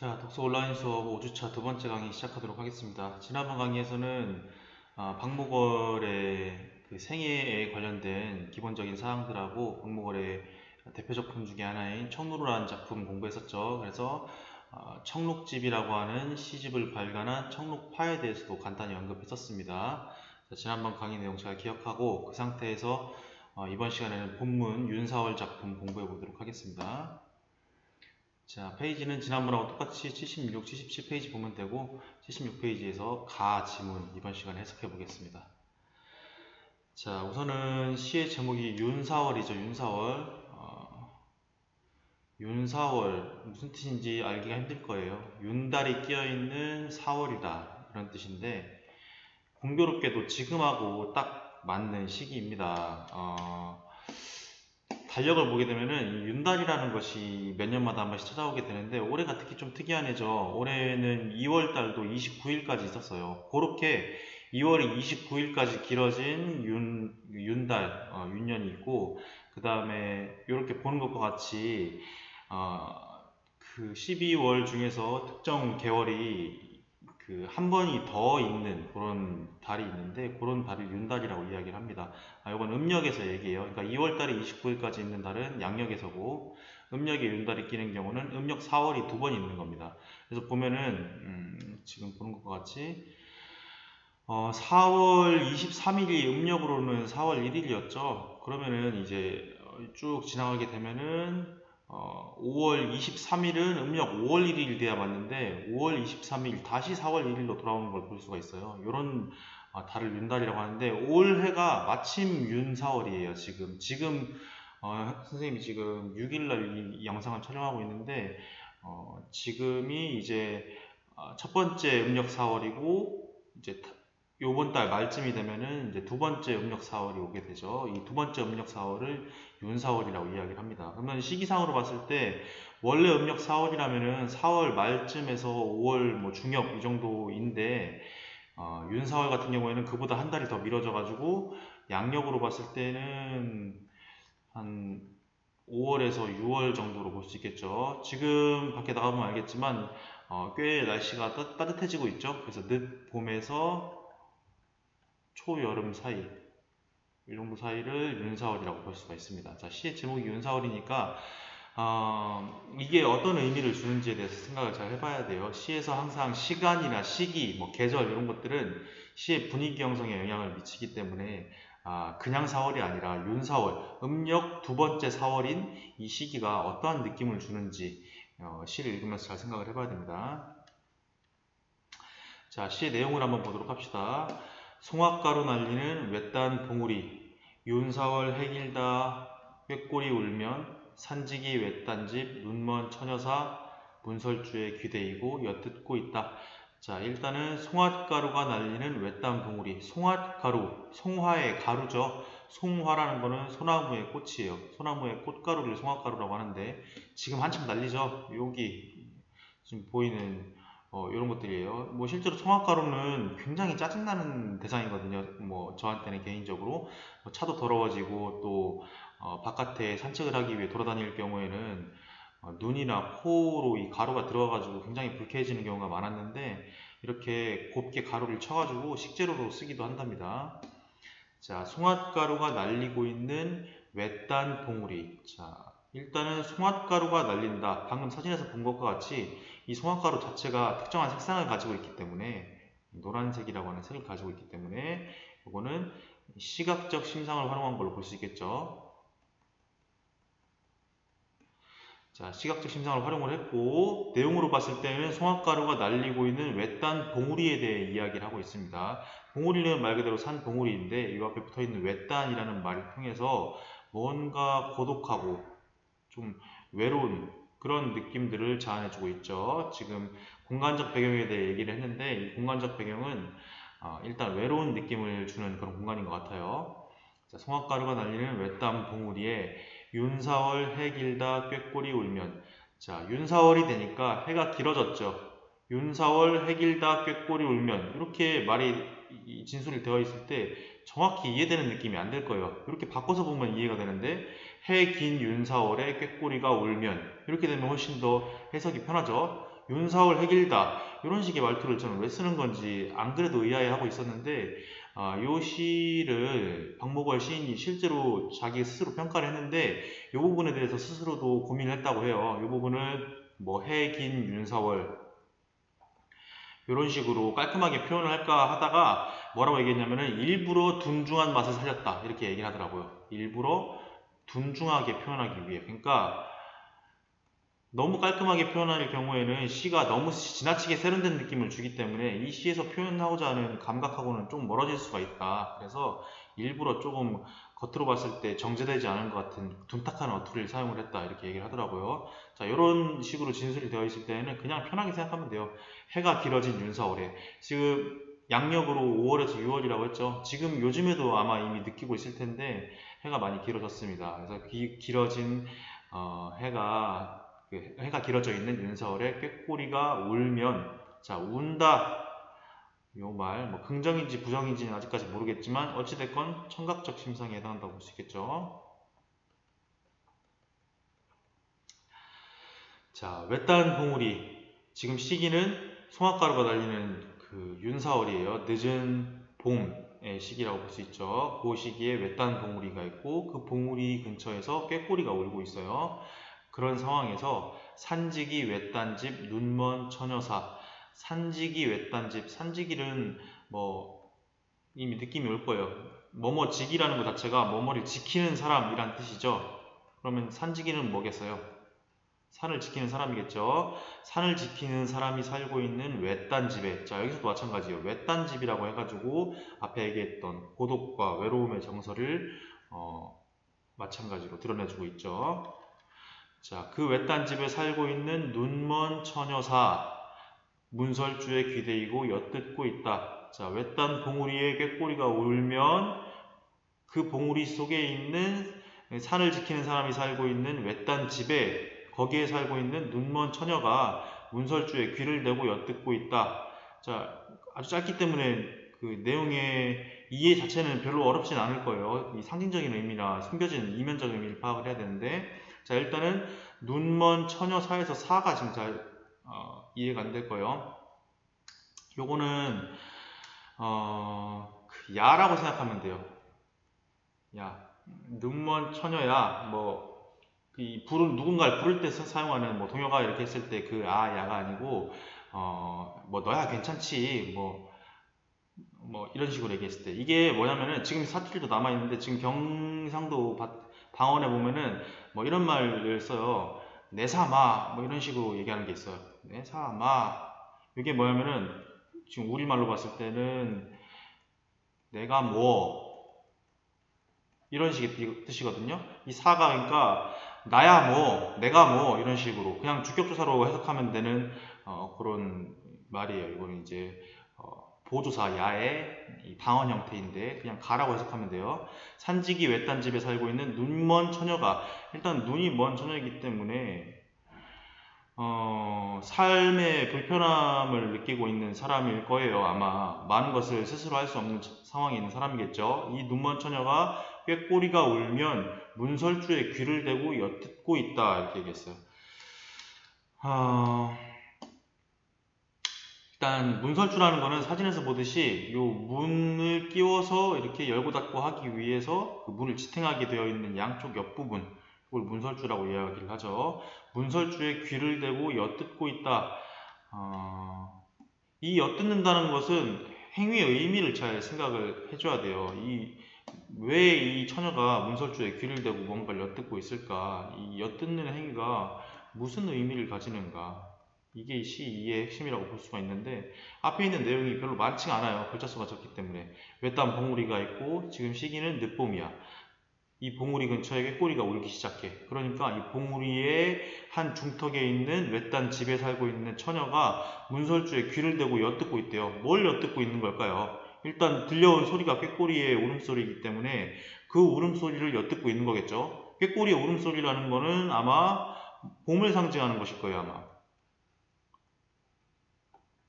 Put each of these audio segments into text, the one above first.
자, 독서 온라인 수업 5주차 두 번째 강의 시작하도록 하겠습니다. 지난번 강의에서는 박무걸의 그 생애에 관련된 기본적인 사항들하고 박무걸의 대표 작품 중에 하나인 청록루라는 작품 공부했었죠. 그래서 청록집이라고 하는 시집을 발간한 청록파에 대해서도 간단히 언급했었습니다. 자, 지난번 강의 내용 잘 기억하고 그 상태에서 이번 시간에는 본문 윤사월 작품 공부해 보도록 하겠습니다. 자, 페이지는 지난번하고 똑같이 76, 77페이지 보면 되고 76페이지에서 가 지문 이번 시간에 해석해 보겠습니다. 자, 우선은 시의 제목이 윤사월이죠. 윤사월. 윤사월 무슨 뜻인지 알기가 힘들 거예요. 윤달이 끼어있는 4월이다 이런 뜻인데 공교롭게도 지금하고 딱 맞는 시기입니다. 달력을 보게 되면은 이 윤달이라는 것이 몇 년마다 한 번씩 찾아오게 되는데 올해가 특히 좀 특이한 해죠. 올해는 2월달도 29일까지 있었어요. 그렇게 2월이 29일까지 길어진 윤달, 윤년이 있고 그 다음에 이렇게 보는 것과 같이 그 12월 중에서 특정 계월이 그 한 번이 더 있는 그런 달이 있는데 그런 달을 윤달이라고 이야기를 합니다. 이건 음력에서 얘기해요. 그러니까 2월달에 29일까지 있는 달은 양력에서고 음력에 윤달이 끼는 경우는 음력 4월이 두 번 있는 겁니다. 그래서 보면은 지금 보는 것과 같이 4월 23일이 음력으로는 4월 1일이었죠. 그러면은 이제 쭉 지나가게 되면은 5월 23일은 음력 5월 1일 돼야 맞는데 5월 23일 다시 4월 1일로 돌아오는 걸 볼 수가 있어요. 이런 달을 윤달이라고 하는데 올해가 마침 윤사월이에요. 지금 선생님이 지금 6일날 이 영상을 촬영하고 있는데 지금이 이제 첫 번째 음력 4월이고 이제 요번 달 말쯤이 되면은 이제 두 번째 음력 4월이 오게 되죠. 이 두 번째 음력 4월을 윤사월이라고 이야기를 합니다. 그러면 시기상으로 봤을 때 원래 음력 4월이라면은 4월 말쯤에서 5월 뭐 중엽 이 정도인데 윤사월 같은 경우에는 그보다 한 달이 더 미뤄져 가지고 양력으로 봤을 때는 한 5월에서 6월 정도로 볼 수 있겠죠. 지금 밖에 나가보면 알겠지만 꽤 날씨가 따뜻해지고 있죠. 그래서 늦봄에서 초여름 사이 이 정도 사이를 윤사월이라고 볼 수가 있습니다. 자, 시의 제목이 윤사월이니까 이게 어떤 의미를 주는지에 대해서 생각을 잘 해봐야 돼요. 시에서 항상 시간이나 시기, 뭐 계절 이런 것들은 시의 분위기 형성에 영향을 미치기 때문에 그냥 4월이 아니라 윤사월, 음력 두 번째 4월인 이 시기가 어떠한 느낌을 주는지 시를 읽으면서 잘 생각을 해봐야 됩니다. 자, 시의 내용을 한번 보도록 합시다. 송악가루 날리는 외딴 봉우리, 윤사월 해길다 꾀꼬리 울면 산지기 외딴집 눈먼 처녀사 문설주에 귀대이고 엿듣고 있다. 자, 일단은 송화가루가 날리는 외딴 봉우리. 송화가루, 송화의 가루죠. 송화라는 거는 소나무의 꽃이에요. 소나무의 꽃가루를 송화가루라고 하는데 지금 한참 날리죠. 여기 지금 보이는 이런 것들이에요. 뭐 실제로 송화가루는 굉장히 짜증나는 대상이거든요. 뭐 저한테는 개인적으로 차도 더러워지고 또 바깥에 산책을 하기 위해 돌아다닐 경우에는 눈이나 코로 이 가루가 들어가가지고 굉장히 불쾌해지는 경우가 많았는데 이렇게 곱게 가루를 쳐가지고 식재료로 쓰기도 한답니다. 자, 송화가루가 날리고 있는 외딴 봉우리. 자, 일단은 송화가루가 날린다. 방금 사진에서 본 것과 같이 이 송화가루 자체가 특정한 색상을 가지고 있기 때문에 노란색이라고 하는 색을 가지고 있기 때문에 이거는 시각적 심상을 활용한 걸로 볼 수 있겠죠. 자, 시각적 심상을 활용을 했고 내용으로 봤을 때는 송화가루가 날리고 있는 외딴 봉우리에 대해 이야기를 하고 있습니다. 봉우리는 말 그대로 산 봉우리인데 이 앞에 붙어있는 외딴이라는 말을 통해서 뭔가 고독하고 좀 외로운 그런 느낌들을 자아내주고 있죠. 지금 공간적 배경에 대해 얘기를 했는데 이 공간적 배경은 일단 외로운 느낌을 주는 그런 공간인 것 같아요. 자, 송화가루가 날리는 외딴 봉우리에 윤사월 해 길다 꾀꼬리 울면. 자, 윤사월이 되니까 해가 길어졌죠. 윤사월 해 길다 꾀꼬리 울면 이렇게 말이 진술이 되어 있을 때 정확히 이해되는 느낌이 안 될 거예요. 이렇게 바꿔서 보면 이해가 되는데 해 긴 윤사월에 꾀꼬리가 울면 이렇게 되면 훨씬 더 해석이 편하죠. 윤사월 해길다 이런 식의 말투를 저는 왜 쓰는 건지 안 그래도 의아해하고 있었는데 요 시를 박목월 시인이 실제로 자기 스스로 평가를 했는데 이 부분에 대해서 스스로도 고민을 했다고 해요. 이 부분을 뭐 해긴 윤사월 이런 식으로 깔끔하게 표현을 할까 하다가 뭐라고 얘기했냐면은 일부러 둔중한 맛을 살렸다 이렇게 얘기를 하더라고요. 일부러 둔중하게 표현하기 위해. 그러니까 너무 깔끔하게 표현할 경우에는 시가 너무 지나치게 세련된 느낌을 주기 때문에 이 시에서 표현하고자 하는 감각하고는 좀 멀어질 수가 있다. 그래서 일부러 조금 겉으로 봤을 때 정제되지 않은 것 같은 둔탁한 어투를 사용을 했다 이렇게 얘기를 하더라고요. 자, 이런 식으로 진술이 되어 있을 때는 그냥 편하게 생각하면 돼요. 해가 길어진 윤사월에 지금 양력으로 5월에서 6월이라고 했죠. 지금 요즘에도 아마 이미 느끼고 있을 텐데 해가 많이 길어졌습니다. 그래서 길어진 해가 길어져 있는 윤사월에 꾀꼬리가 울면, 자, 운다. 요 말, 뭐 긍정인지 부정인지는 아직까지 모르겠지만 어찌됐건 청각적 심성에 해당한다고 볼 수 있겠죠. 자, 외딴 봉우리. 지금 시기는 송화가루가 달리는 그 윤사월이에요. 늦은 봄의 시기라고 볼 수 있죠. 그 시기에 외딴 봉우리가 있고 그 봉우리 근처에서 꾀꼬리가 울고 있어요. 그런 상황에서 산지기 외딴집 눈먼 처녀사. 산지기 외딴집. 산지기는 뭐 이미 느낌이 올 거예요. 뭐뭐지기라는 것 자체가 뭐뭐를 지키는 사람이란 뜻이죠. 그러면 산지기는 뭐겠어요? 산을 지키는 사람이겠죠. 산을 지키는 사람이 살고 있는 외딴 집에, 자, 여기서도 마찬가지예요. 외딴 집이라고 해가지고 앞에 얘기했던 고독과 외로움의 정서를 마찬가지로 드러내주고 있죠. 자, 그 외딴 집에 살고 있는 눈먼 처녀사, 문설주에 귀대이고 엿듣고 있다. 자, 외딴 봉우리에 꾀꼬리가 울면 그 봉우리 속에 있는 산을 지키는 사람이 살고 있는 외딴 집에 거기에 살고 있는 눈먼 처녀가 문설주에 귀를 대고 엿듣고 있다. 자, 아주 짧기 때문에 그 내용의 이해 자체는 별로 어렵진 않을 거예요. 이 상징적인 의미나 숨겨진 이면적 의미를 파악을 해야 되는데, 자, 일단은 눈먼 처녀 사에서 사가 지금 잘 이해가 안 될 거예요. 요거는 그 야라고 생각하면 돼요. 야, 눈먼 처녀야. 뭐 이 누군가를 부를 때 사용하는 뭐 동요가 이렇게 했을 때 그 야가 아니고 뭐 너야 괜찮지 뭐 이런 식으로 얘기했을 때 이게 뭐냐면은 지금 사투리도 남아 있는데 지금 경상도 방언에 보면은 뭐 이런 말을 써요. 내 사마 뭐 이런 식으로 얘기하는 게 있어요. 내 사마. 이게 뭐냐면은 지금 우리말로 봤을 때는 내가 뭐 이런 식의 뜻이거든요. 이 사가 그러니까 나야 뭐 내가 뭐 이런 식으로 그냥 주격조사로 해석하면 되는 그런 말이에요. 이거는 이제 보조사 야의 이 방언 형태인데 그냥 가라고 해석하면 돼요. 산지기 외딴 집에 살고 있는 눈먼 처녀가 일단 눈이 먼 처녀이기 때문에 삶의 불편함을 느끼고 있는 사람일 거예요. 아마 많은 것을 스스로 할 수 없는 상황에 있는 사람이겠죠. 이 눈먼 처녀가 꾀꼬리가 울면 문설주에 귀를 대고 엿듣고 있다 이렇게 얘기했어요. 일단 문설주라는 거는 사진에서 보듯이 요 문을 끼워서 이렇게 열고 닫고 하기 위해서 그 문을 지탱하게 되어 있는 양쪽 옆부분 그걸 문설주라고 이야기를 하죠. 문설주에 귀를 대고 엿듣고 있다. 이 엿듣는다는 것은 행위의 의미를 잘 생각을 해줘야 돼요. 왜 이 처녀가 문설주에 귀를 대고 뭔가를 엿듣고 있을까? 이 엿듣는 행위가 무슨 의미를 가지는가? 이게 이 시 2의 핵심이라고 볼 수가 있는데 앞에 있는 내용이 별로 많지가 않아요. 글자 수가 적기 때문에. 외딴 봉우리가 있고 지금 시기는 늦봄이야. 이 봉우리 근처에 꾀꼬리가 울기 시작해. 그러니까 이 봉우리의 한 중턱에 있는 외딴 집에 살고 있는 처녀가 문설주에 귀를 대고 엿듣고 있대요. 뭘 엿듣고 있는 걸까요? 일단 들려온 소리가 꾀꼬리의 울음소리이기 때문에 그 울음소리를 엿듣고 있는 거겠죠. 꾀꼬리의 울음소리라는 거는 아마 봄을 상징하는 것일 거예요. 아마.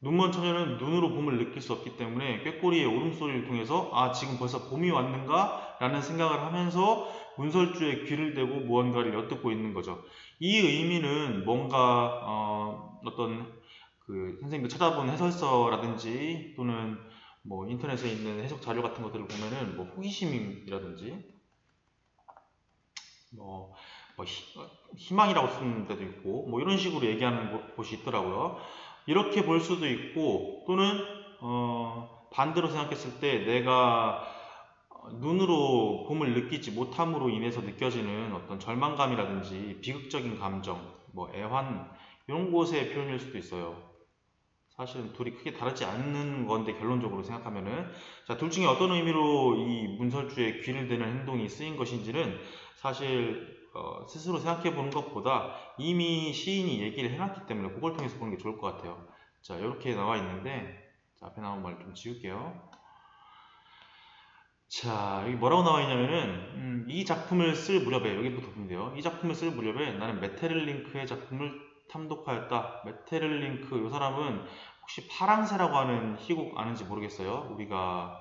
눈먼 처녀는 눈으로 봄을 느낄 수 없기 때문에 꾀꼬리의 울음소리를 통해서 아 지금 벌써 봄이 왔는가? 라는 생각을 하면서 문설주에 귀를 대고 무언가를 엿듣고 있는 거죠. 이 의미는 뭔가 어떤 그 선생님들 찾아본 해설서라든지 또는 뭐 인터넷에 있는 해석 자료 같은 것들을 보면은 뭐 호기심이라든지 뭐, 뭐 희망이라고 쓰는 데도 있고 뭐 이런 식으로 얘기하는 곳이 있더라고요. 이렇게 볼 수도 있고 또는 반대로 생각했을 때 내가 눈으로 봄을 느끼지 못함으로 인해서 느껴지는 어떤 절망감이라든지 비극적인 감정, 뭐 애환 이런 곳의 표현일 수도 있어요. 사실은 둘이 크게 다르지 않는 건데 결론적으로 생각하면은 자, 둘 중에 어떤 의미로 이 문설주의 귀를 대는 행동이 쓰인 것인지는 사실 스스로 생각해 보는 것보다 이미 시인이 얘기를 해놨기 때문에 그걸 통해서 보는 게 좋을 것 같아요. 자, 이렇게 나와 있는데 자, 앞에 나온 말 좀 지울게요. 자, 여기 뭐라고 나와 있냐면은 이 작품을 쓸 무렵에 여기부터 보면 돼요. 이 작품을 쓸 무렵에 나는 메테를링크의 작품을 탐독하였다. 메테를링크 이 사람은 혹시 파랑새라고 하는 희곡 아는지 모르겠어요. 우리가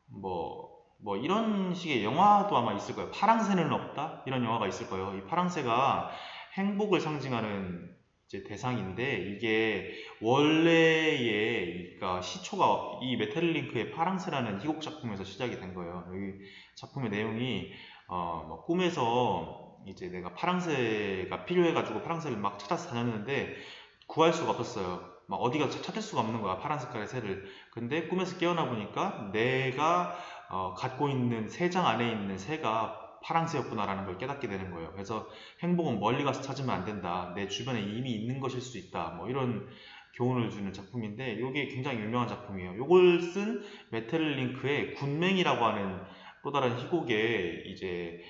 뭐 이런 식의 영화도 아마 있을 거예요. 파랑새는 없다? 이런 영화가 있을 거예요. 이 파랑새가 행복을 상징하는 이제 대상인데 이게 원래의 그러니까 시초가 이 메텔링크의 파랑새라는 희곡 작품에서 시작이 된 거예요. 여기 작품의 내용이 뭐 꿈에서 이제 내가 파랑새가 필요해가지고 파랑새를 막 찾아서 다녔는데 구할 수가 없었어요. 막 어디가 찾을 수가 없는 거야, 파란 색깔의 새를. 근데 꿈에서 깨어나 보니까 내가 갖고 있는 새 장 안에 있는 새가 파랑새였구나라는 걸 깨닫게 되는 거예요. 그래서 행복은 멀리 가서 찾으면 안 된다. 내 주변에 이미 있는 것일 수 있다. 뭐 이런 교훈을 주는 작품인데 이게 굉장히 유명한 작품이에요. 이걸 쓴 메텔링크의 군맹이라고 하는 또 다른 희곡에 이제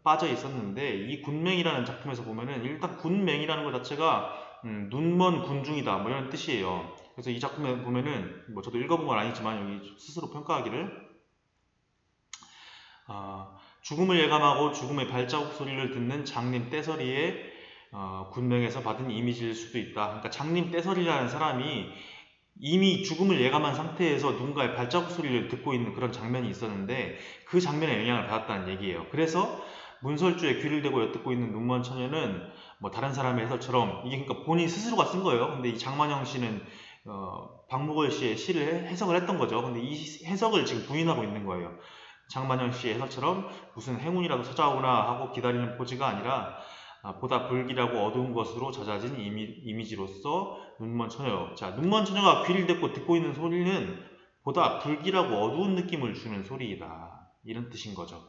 빠져 있었는데 이 군맹이라는 작품에서 보면은 일단 군맹이라는 것 자체가 눈먼 군중이다 뭐 이런 뜻이에요. 그래서 이 작품에 보면은 뭐 저도 읽어본 건 아니지만 여기 스스로 평가하기를 죽음을 예감하고 죽음의 발자국 소리를 듣는 장님 떼서리의 군명에서 받은 이미지일 수도 있다. 그러니까 장님 떼서리라는 사람이 이미 죽음을 예감한 상태에서 누군가의 발자국 소리를 듣고 있는 그런 장면이 있었는데 그 장면에 영향을 받았다는 얘기예요. 그래서 문설주에 귀를 대고 엿듣고 있는 눈먼 처녀는 뭐 다른 사람의 해설처럼 이게 그러니까 본인 스스로가 쓴 거예요. 근데 이 장만영 씨는 박무걸 씨의 시를 해석을 했던 거죠. 근데 이 해석을 지금 부인하고 있는 거예요. 장만영 씨의 해석처럼 무슨 행운이라도 찾아오나 하고 기다리는 포즈가 아니라 보다 불길하고 어두운 것으로 젖어진 이미지로서 눈먼 처녀. 자, 눈먼 처녀가 귀를 댔고 듣고 있는 소리는 보다 불길하고 어두운 느낌을 주는 소리이다. 이런 뜻인 거죠.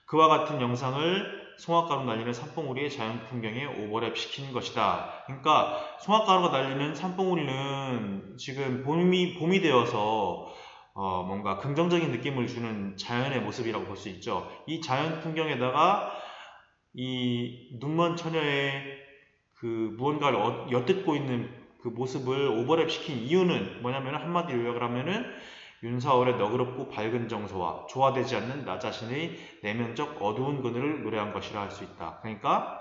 그와 같은 영상을 송화가루 날리는 산봉우리의 자연 풍경에 오버랩 시킨 것이다. 그러니까 송화가루가 날리는 산봉우리는 지금 봄이 되어서 뭔가 긍정적인 느낌을 주는 자연의 모습이라고 볼 수 있죠. 이 자연 풍경에다가 이 눈먼 처녀의 그 무언가를 엿듣고 있는 그 모습을 오버랩 시킨 이유는 뭐냐면 한마디로 요약을 하면은 윤사월의 너그럽고 밝은 정서와 조화되지 않는 나 자신의 내면적 어두운 그늘을 노래한 것이라 할 수 있다. 그러니까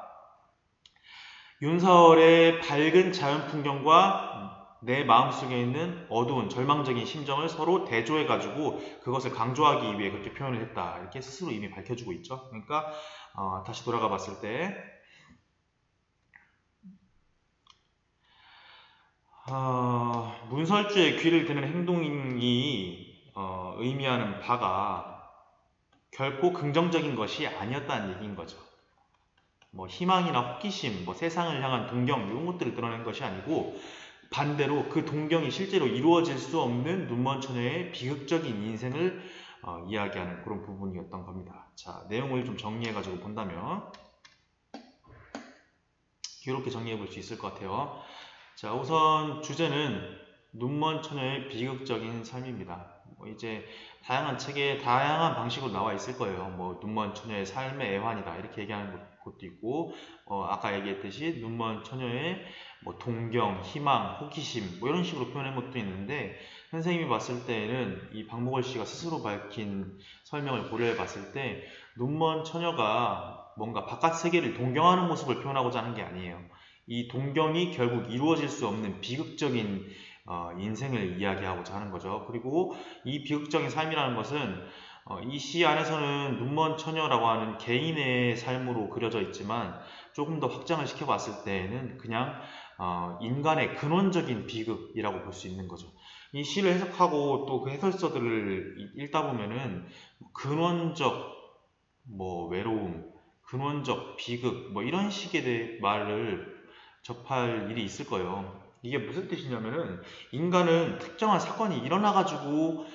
윤사월의 밝은 자연 풍경과 내 마음속에 있는 어두운 절망적인 심정을 서로 대조해가지고 그것을 강조하기 위해 그렇게 표현을 했다. 이렇게 스스로 이미 밝혀주고 있죠. 그러니까 다시 돌아가 봤을 때 문설주의 귀를 대는 행동이 의미하는 바가 결코 긍정적인 것이 아니었다는 얘기인 거죠. 뭐 희망이나 호기심, 뭐 세상을 향한 동경 이런 것들을 드러낸 것이 아니고 반대로 그 동경이 실제로 이루어질 수 없는 눈먼 처녀의 비극적인 인생을 이야기하는 그런 부분이었던 겁니다. 자, 내용을 좀 정리해가지고 본다면 이렇게 정리해 볼 수 있을 것 같아요. 자, 우선 주제는 눈먼 처녀의 비극적인 삶입니다. 뭐 이제 다양한 책에 다양한 방식으로 나와 있을 거예요. 뭐 눈먼 처녀의 삶의 애환이다 이렇게 얘기하는 것도 있고, 아까 얘기했듯이 눈먼 처녀의 뭐 동경, 희망, 호기심 뭐 이런 식으로 표현한 것도 있는데 선생님이 봤을 때는 이 박목월 씨가 스스로 밝힌 설명을 고려해 봤을 때 눈먼 처녀가 뭔가 바깥 세계를 동경하는 모습을 표현하고자 하는 게 아니에요. 이 동경이 결국 이루어질 수 없는 비극적인 인생을 이야기하고자 하는 거죠. 그리고 이 비극적인 삶이라는 것은 이 시 안에서는 눈먼 처녀라고 하는 개인의 삶으로 그려져 있지만 조금 더 확장을 시켜봤을 때에는 그냥 인간의 근원적인 비극이라고 볼 수 있는 거죠. 이 시를 해석하고 또 그 해설서들을 읽다 보면은 근원적 뭐 외로움, 근원적 비극 뭐 이런 식의 말을 접할 일이 있을 거예요. 이게 무슨 뜻이냐면은 인간은 특정한 사건이 일어나가지고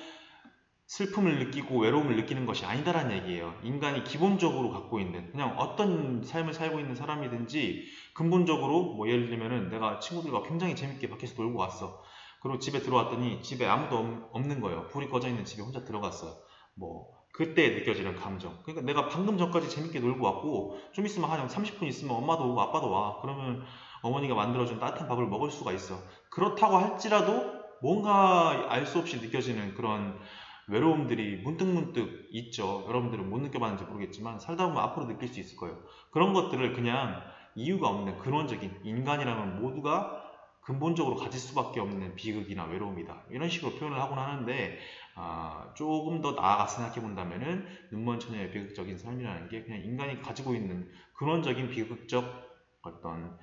슬픔을 느끼고 외로움을 느끼는 것이 아니다라는 얘기예요. 인간이 기본적으로 갖고 있는 그냥 어떤 삶을 살고 있는 사람이든지 근본적으로 뭐 예를 들면은 내가 친구들과 굉장히 재밌게 밖에서 놀고 왔어. 그리고 집에 들어왔더니 집에 아무도 없는 거예요. 불이 꺼져 있는 집에 혼자 들어갔어요. 뭐 그때 느껴지는 감정. 그러니까 내가 방금 전까지 재밌게 놀고 왔고 좀 있으면 한 30분 있으면 엄마도 오고 아빠도 와. 그러면 어머니가 만들어준 따뜻한 밥을 먹을 수가 있어. 그렇다고 할지라도 뭔가 알 수 없이 느껴지는 그런 외로움들이 문득문득 있죠. 여러분들은 못 느껴봤는지 모르겠지만 살다 보면 앞으로 느낄 수 있을 거예요. 그런 것들을 그냥 이유가 없는 근원적인 인간이라면 모두가 근본적으로 가질 수밖에 없는 비극이나 외로움이다. 이런 식으로 표현을 하곤 하는데 조금 더 나아가 생각해 본다면은 눈먼 처녀의 비극적인 삶이라는 게 그냥 인간이 가지고 있는 근원적인 비극적 어떤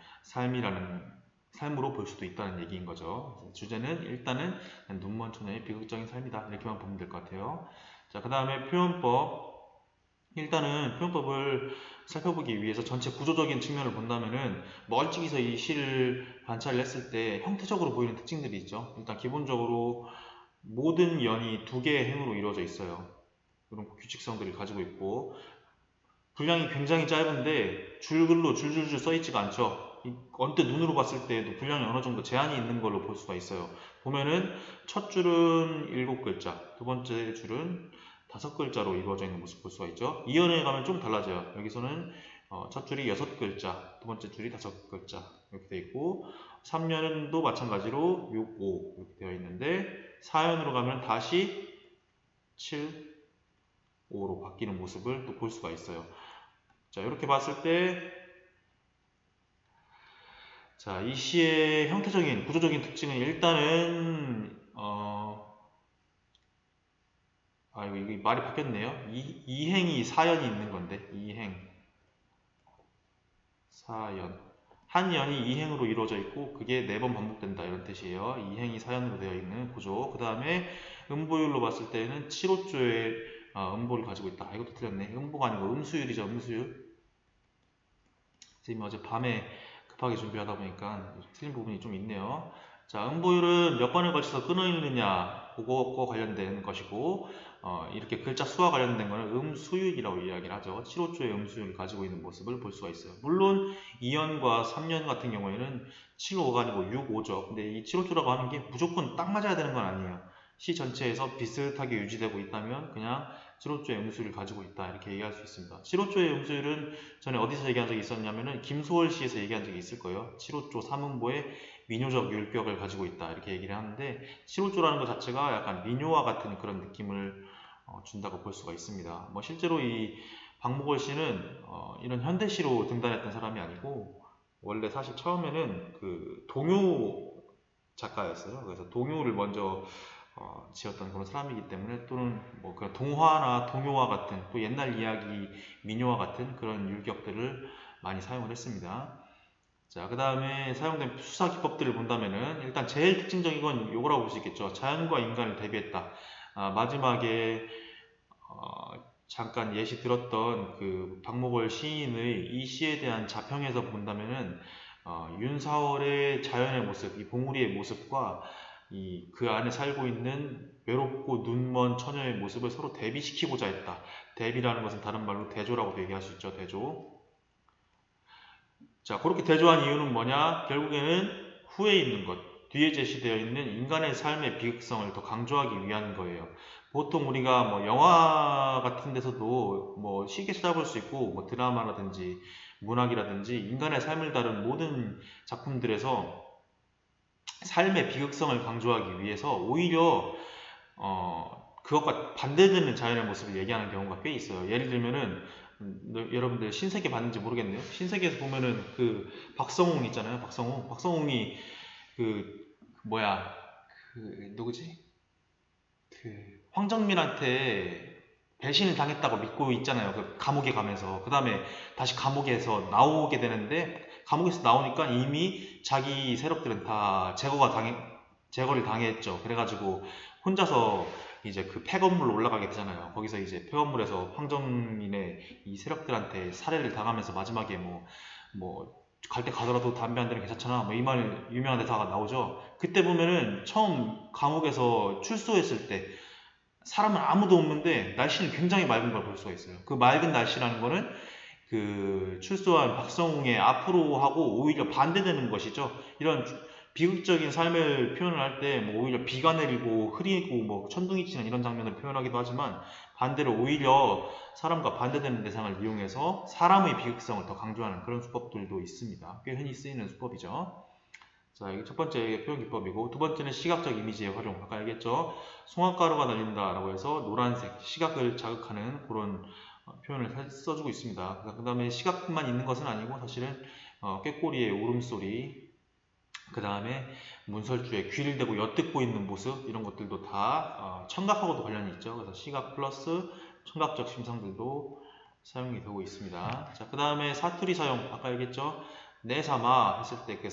삶으로 볼 수도 있다는 얘기인 거죠. 주제는 일단은 눈먼 처녀의 비극적인 삶이다. 이렇게만 보면 될 것 같아요. 자, 그 다음에 표현법. 일단은 표현법을 살펴보기 위해서 전체 구조적인 측면을 본다면은 멀찍이서 이 시를 관찰을 했을 때 형태적으로 보이는 특징들이 있죠. 일단 기본적으로 모든 연이 두 개의 행으로 이루어져 있어요. 그런 규칙성들을 가지고 있고 분량이 굉장히 짧은데 줄글로 줄줄줄 써있지가 않죠. 언뜻 눈으로 봤을 때도 분량이 어느 정도 제한이 있는 걸로 볼 수가 있어요. 보면은 첫 줄은 7글자, 두 번째 줄은 5글자로 이루어져 있는 모습 볼 수가 있죠. 2연에 가면 좀 달라져요. 여기서는 첫 줄이 6글자, 두 번째 줄이 5글자 이렇게 되어 있고 3연도 마찬가지로 6, 5 이렇게 되어 있는데 4연으로 가면 다시 7, 5로 바뀌는 모습을 또 볼 수가 있어요. 자, 이렇게 봤을 때, 자, 이 시의 형태적인, 구조적인 특징은 일단은, 이거 말이 바뀌었네요. 이행이 사연이 있는 건데, 이행, 사연. 한 연이 이행으로 이루어져 있고, 그게 4번 반복된다, 이런 뜻이에요. 이행이 사연으로 되어 있는 구조. 그 다음에 음보율로 봤을 때는 7호조의 음보를 가지고 있다. 이것도 틀렸네. 음보가 아니고 음수율이죠, 음수율. 지금 어제 밤에 급하게 준비하다 보니까 틀린 부분이 좀 있네요. 자, 음보율은 몇 번에 걸쳐서 끊어있느냐 그거과 관련된 것이고 이렇게 글자 수와 관련된 것은 음수율이라고 이야기를 하죠. 7호조의 음수율을 가지고 있는 모습을 볼 수가 있어요. 물론 2연과 3연 같은 경우에는 7호가 아니고 6호죠. 근데 이 7호조라고 하는 게 무조건 딱 맞아야 되는 건 아니에요. 시 전체에서 비슷하게 유지되고 있다면 그냥 7호조의 음수율을 가지고 있다 이렇게 얘기할 수 있습니다. 7호조의 음수율은 전에 어디서 얘기한 적이 있었냐면은 김소월 시에서 얘기한 적이 있을 거예요. 7호조 3음보의 민요적 율격을 가지고 있다 이렇게 얘기를 하는데 7호조라는 것 자체가 약간 민요와 같은 그런 느낌을 준다고 볼 수가 있습니다. 뭐 실제로 이 박목월 씨는 이런 현대시로 등단했던 사람이 아니고 원래 사실 처음에는 그 동요 작가였어요. 그래서 동요를 먼저 지었던 그런 사람이기 때문에 또는 뭐 그런 동화나 동요와 같은 또 옛날 이야기 민요와 같은 그런 율격들을 많이 사용을 했습니다. 자, 그 다음에 사용된 수사 기법들을 본다면은 일단 제일 특징적인 건 요거라고 볼 수 있겠죠. 자연과 인간을 대비했다. 마지막에 잠깐 예시 들었던 그 박목월 시인의 이 시에 대한 자평에서 본다면은 윤사월의 자연의 모습, 이 봉우리의 모습과 그 안에 살고 있는 외롭고 눈먼 처녀의 모습을 서로 대비시키고자 했다. 대비라는 것은 다른 말로 대조라고 얘기할 수 있죠. 대조. 자, 그렇게 대조한 이유는 뭐냐? 결국에는 후에 있는 것, 뒤에 제시되어 있는 인간의 삶의 비극성을 더 강조하기 위한 거예요. 보통 우리가 뭐 영화 같은 데서도 뭐 쉽게 찾아볼 수 있고 뭐 드라마라든지 문학이라든지 인간의 삶을 다룬 모든 작품들에서 삶의 비극성을 강조하기 위해서 오히려 그것과 반대되는 자연의 모습을 얘기하는 경우가 꽤 있어요. 예를 들면은 여러분들 신세계 봤는지 모르겠네요. 신세계에서 보면은 그 박성웅 있잖아요. 박성웅이 그 뭐야 그 누구지? 그 황정민한테 배신을 당했다고 믿고 있잖아요. 그 감옥에 가면서 그 다음에 다시 감옥에서 나오게 되는데 감옥에서 나오니까 이미 자기 세력들은 다 제거를 당했죠. 그래가지고 혼자서 이제 그 폐건물로 올라가게 되잖아요. 거기서 이제 폐건물에서 황정민의 이 세력들한테 살해를 당하면서 마지막에 갈 때 가더라도 담배 한 대는 괜찮잖아. 뭐 이 말 유명한 대사가 나오죠. 그때 보면은 처음 감옥에서 출소했을 때 사람은 아무도 없는데 날씨는 굉장히 맑은 걸 볼 수가 있어요. 그 맑은 날씨라는 거는 그 출소한 박성웅의 앞으로 하고 오히려 반대되는 것이죠. 이런 비극적인 삶을 표현을 할 때 뭐 오히려 비가 내리고 흐리고 뭐 천둥이 치는 이런 장면을 표현하기도 하지만 반대로 오히려 사람과 반대되는 대상을 이용해서 사람의 비극성을 더 강조하는 그런 수법들도 있습니다. 꽤 흔히 쓰이는 수법이죠. 자, 이게 첫 번째 표현 기법이고, 두 번째는 시각적 이미지의 활용. 아까 알겠죠? 송화가루가 날린다라고 해서 노란색, 시각을 자극하는 그런 표현을 써주고 있습니다. 그 다음에 시각만 있는 것은 아니고 사실은 꾀꼬리의 울음소리, 그 다음에 문설주에 귀를 대고 엿듣고 있는 모습 이런 것들도 다 청각하고도 관련이 있죠. 그래서 시각 플러스 청각적 심상들도 사용이 되고 있습니다. 자, 그 다음에 사투리 사용. 아까 얘기했죠? 내 삼아 했을 때 그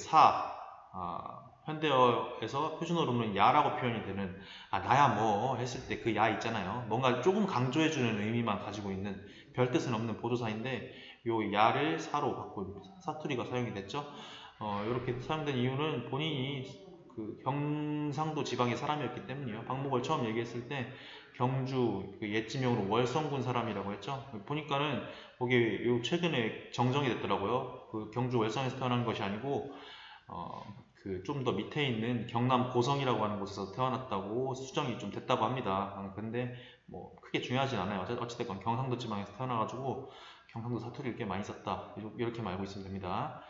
현대어에서 표준어로는 야라고 표현이 되는 나야 뭐 했을 때 그 야 있잖아요. 뭔가 조금 강조해주는 의미만 가지고 있는 별 뜻은 없는 보조사인데 요 야를 사로 바꾼 사투리가 사용이 됐죠. 이렇게 사용된 이유는 본인이 그 경상도 지방의 사람이었기 때문이에요. 방목을 처음 얘기했을 때 경주 그 옛지명으로 월성군 사람이라고 했죠. 보니까는 거기 요 최근에 정정이 됐더라고요. 그 경주 월성에서 태어난 것이 아니고 그 좀 더 밑에 있는 경남 고성이라고 하는 곳에서 태어났다고 수정이 좀 됐다고 합니다. 근데 뭐 크게 중요하진 않아요. 어찌됐건 경상도 지방에서 태어나가지고 경상도 사투리를 꽤 많이 썼다. 이렇게 알고 있으면 됩니다.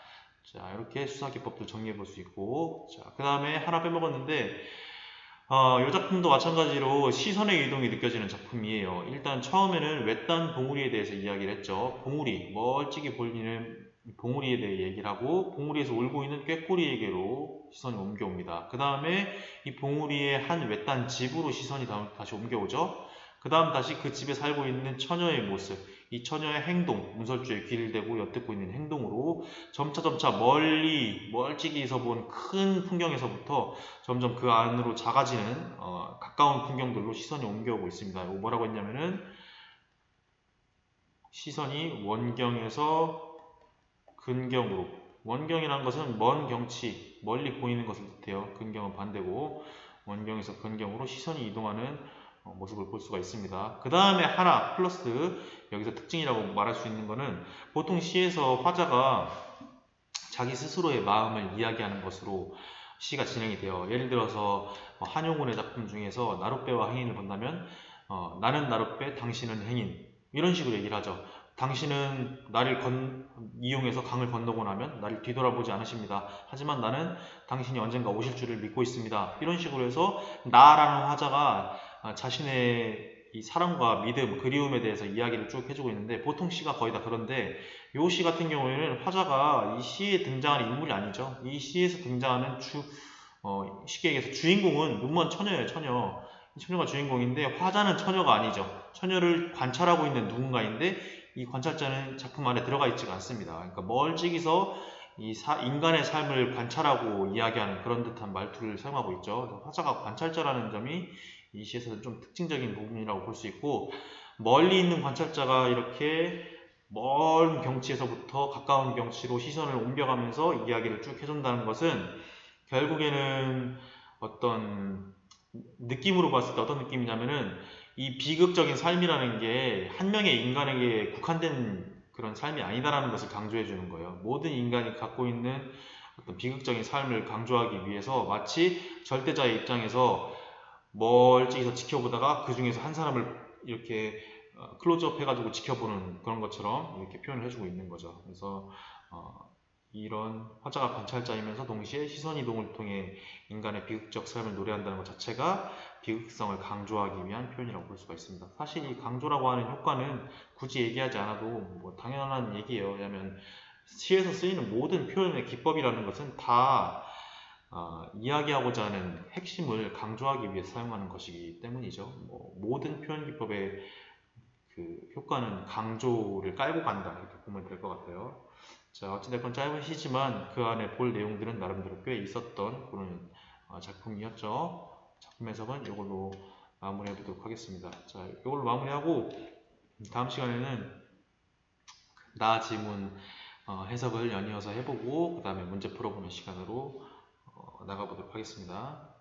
자, 이렇게 수사 기법들 정리해 볼 수 있고, 자, 그 다음에 하나 빼먹었는데, 이 작품도 마찬가지로 시선의 이동이 느껴지는 작품이에요. 일단 처음에는 외딴 봉우리에 대해서 이야기를 했죠. 봉우리, 멀찍이 보이는 봉우리에 대해 얘기를 하고, 봉우리에서 울고 있는 꾀꼬리에게로 시선이 옮겨옵니다. 그 다음에 이 봉우리의 한 외딴 집으로 시선이 다시 옮겨오죠. 그 다음 다시 그 집에 살고 있는 처녀의 모습, 이 처녀의 행동, 문설주에 귀를 대고 엿듣고 있는 행동으로 점차 멀찍이서 본 큰 풍경에서부터 점점 그 안으로 작아지는 가까운 풍경들로 시선이 옮겨오고 있습니다. 이거 뭐라고 했냐면은 시선이 원경에서 근경으로, 원경이라는 것은 먼 경치, 멀리 보이는 것을 뜻해요. 근경은 반대고 원경에서 근경으로 시선이 이동하는 모습을 볼 수가 있습니다. 그 다음에 하나 플러스 여기서 특징이라고 말할 수 있는 것은 보통 시에서 화자가 자기 스스로의 마음을 이야기하는 것으로 시가 진행이 돼요. 예를 들어서 한용운의 작품 중에서 나룻배와 행인을 본다면 나는 나룻배, 당신은 행인 이런 식으로 얘기를 하죠. 당신은 나를 이용해서 강을 건너고 나면 나를 뒤돌아보지 않으십니다. 하지만 나는 당신이 언젠가 오실 줄을 믿고 있습니다. 이런 식으로 해서 나라는 화자가 자신의 이 사랑과 믿음, 그리움에 대해서 이야기를 쭉 해주고 있는데 보통 시가 거의 다 그런데 이 시 같은 경우에는 화자가 이 시에 등장하는 인물이 아니죠. 이 시에서 등장하는 쉽게 얘기해서 주인공은 눈먼 처녀예요. 처녀. 처녀가 주인공인데 화자는 처녀가 아니죠. 처녀를 관찰하고 있는 누군가인데 이 관찰자는 작품 안에 들어가 있지가 않습니다. 그러니까 멀찍이서 인간의 삶을 관찰하고 이야기하는 그런 듯한 말투를 사용하고 있죠. 그래서 화자가 관찰자라는 점이 이 시에서는 좀 특징적인 부분이라고 볼 수 있고 멀리 있는 관찰자가 이렇게 먼 경치에서부터 가까운 경치로 시선을 옮겨가면서 이야기를 쭉 해준다는 것은 결국에는 어떤 느낌으로 봤을 때 어떤 느낌이냐면은 이 비극적인 삶이라는 게 한 명의 인간에게 국한된 그런 삶이 아니다라는 것을 강조해 주는 거예요. 모든 인간이 갖고 있는 어떤 비극적인 삶을 강조하기 위해서 마치 절대자의 입장에서 멀찍이서 지켜보다가 그 중에서 한 사람을 이렇게 클로즈업 해가지고 지켜보는 그런 것처럼 이렇게 표현을 해주고 있는 거죠. 그래서 이런 화자가 관찰자이면서 동시에 시선 이동을 통해 인간의 비극적 삶을 노래한다는 것 자체가 비극성을 강조하기 위한 표현이라고 볼 수가 있습니다. 사실 이 강조라고 하는 효과는 굳이 얘기하지 않아도 뭐 당연한 얘기예요. 왜냐하면 시에서 쓰이는 모든 표현의 기법이라는 것은 다 이야기하고자 하는 핵심을 강조하기 위해 사용하는 것이기 때문이죠. 모든 표현 기법의 그 효과는 강조를 깔고 간다 이렇게 보면 될 것 같아요. 자, 어찌됐건 짧은 시지만 그 안에 볼 내용들은 나름대로 꽤 있었던 그런 작품이었죠. 작품 해석은 이걸로 마무리해 보도록 하겠습니다. 자, 이걸로 마무리하고 다음 시간에는 나 지문 해석을 연이어서 해보고 그 다음에 문제 풀어보는 시간으로 나가보도록 하겠습니다.